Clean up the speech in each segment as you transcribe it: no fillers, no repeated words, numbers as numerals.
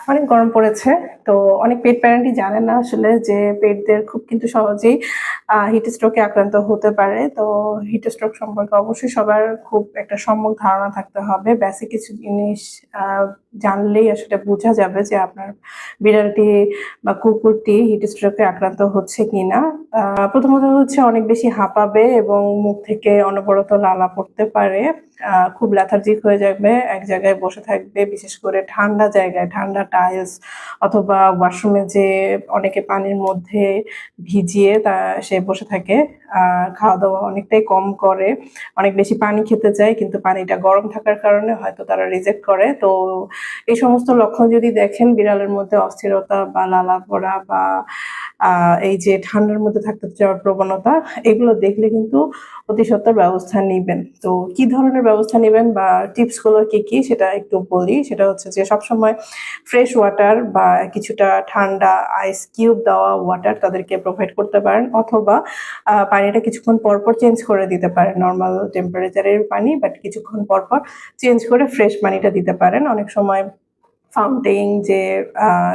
অনেক গরম পড়েছে। তো অনেক পেট প্যারেন্টই জানেন না আসলে যে পেটদের খুব কিন্তু সহজেই হিট স্ট্রোকে আক্রান্ত হতে পারে। তো হিট স্ট্রোক সম্পর্কে অবশ্যই সবার খুব একটা সম্যক ধারণা থাকতে হবে। বেসিক কিছু জিনিস আ জানলেই আসলে বোঝা যাবে যে আপনার বিড়ালটি বা কুকুরটি হিট স্ট্রোকে আক্রান্ত হচ্ছে কিনা। প্রথমত হচ্ছে অনেক বেশি হাঁপাবে এবং মুখ থেকে অনবরত লালা পড়তে পারে। খুব লেথার্জিক হয়ে যাবে, এক জায়গায় বসে থাকবে। বিশেষ করে ঠান্ডা জায়গায়, ঠান্ডা টাইলস অথবা ওয়াশরুমে যেয়ে অনেকে পানির মধ্যে ভিজিয়ে সে বসে থাকে। খাওয়া-দাওয়া অনেকটাই কম করে। অনেক বেশি পানি খেতে চায় কিন্তু পানিটা গরম থাকার কারণে হয়তো তারা রিজেক্ট করে। তো এই সমস্ত লক্ষণ যদি দেখেন বিড়ালের মধ্যে অস্থিরতা বা লালা পড়া বা এই যে ঠান্ডার মধ্যে থাকতে চাওয়ার প্রবণতা, এগুলো দেখলে কিন্তু অতি সত্বর ব্যবস্থা নিবেন। তো কি ধরনের ব্যবস্থা নিবেন বা টিপস গুলো কি সেটা একটু বলি। সেটা হচ্ছে যে সবসময় ফ্রেশ ওয়াটার বা কিছুটা ঠান্ডা আইস কিউব দেওয়া ওয়াটার তাদেরকে প্রোভাইড করতে পারেন, অথবা পানিটা কিছুক্ষণ পরপর চেঞ্জ করে দিতে পারেন। নরমাল টেম্পারেচারের পানি বাট কিছুক্ষণ পরপর চেঞ্জ করে ফ্রেশ পানিটা দিতে পারেন। অনেক সময় ফাউন্টেন যে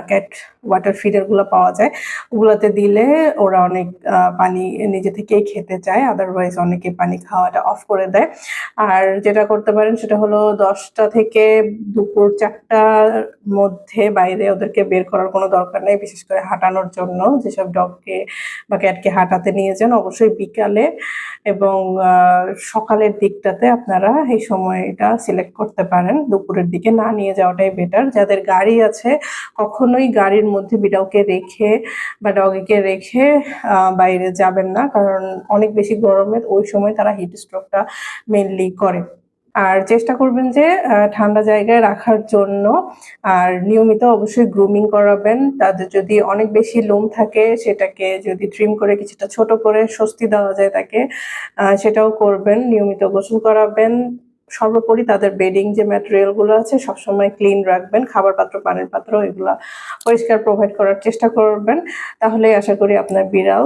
ক্যাট ওয়াটার ফিডার গুলো পাওয়া যায় ওগুলোতে দিলে ওরা অনেক পানি নিজে থেকেই খেতে চায়, আদারওয়াইজ অনেকে পানি খাওয়াটা অফ করে দেয়। আর যেটা করতে পারেন সেটা হলো 10টা থেকে দুপুর 4টার মধ্যে বাইরে ওদেরকে বের করার কোনো দরকার নেই, বিশেষ করে হাঁটানোর জন্য। যেসব ডগকে বা ক্যাটকে হাঁটাতে নিয়ে যান অবশ্যই বিকালে এবং সকালের দিকটাতে আপনারা এই সময়টা সিলেক্ট করতে পারেন। দুপুরের দিকে না নিয়ে যাওয়াটাই বেটার। যাদের গাড়ি আছে কখনোই গাড়ির মধ্যে বিড়ালকে রেখে বা ডগিকে রেখে বাইরে যাবেন না, কারণ অনেক বেশি গরমে ওই সময় তারা হিট স্ট্রোকটা মেইনলি করে। আর চেষ্টা করবেন যে ঠান্ডা জায়গায় রাখার জন্য। আর নিয়মিত অবশ্যই গ্রুমিং করাবেন। তাদের যদি অনেক বেশি লোম থাকে সেটাকে যদি ট্রিম করে কিছুটা ছোট করে স্বস্তি দেওয়া যায় তাকে, সেটাও করবেন। নিয়মিত গোসল করাবেন। সর্বোপরি তাদের বেডিং যে ম্যাটেরিয়াল গুলো আছে সবসময় ক্লিন রাখবেন। খাবার পাত্র, পানির পাত্র এগুলা পরিষ্কার প্রোভাইড করার চেষ্টা করবেন। তাহলে আশা করি আপনার বিড়াল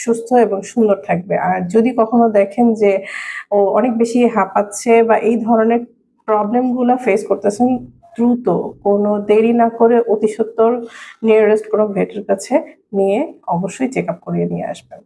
সুস্থ এবং সুন্দর থাকবে। আর যদি কখনো দেখেন যে ও অনেক বেশি হাঁপাচ্ছে বা এই ধরনের প্রবলেম গুলা ফেস করতেছেন, দ্রুত কোনো দেরি না করে অতি সত্বর নিয়ারেস্ট কোনো ভেটের কাছে নিয়ে অবশ্যই চেক আপ করিয়ে নিয়ে আসবেন।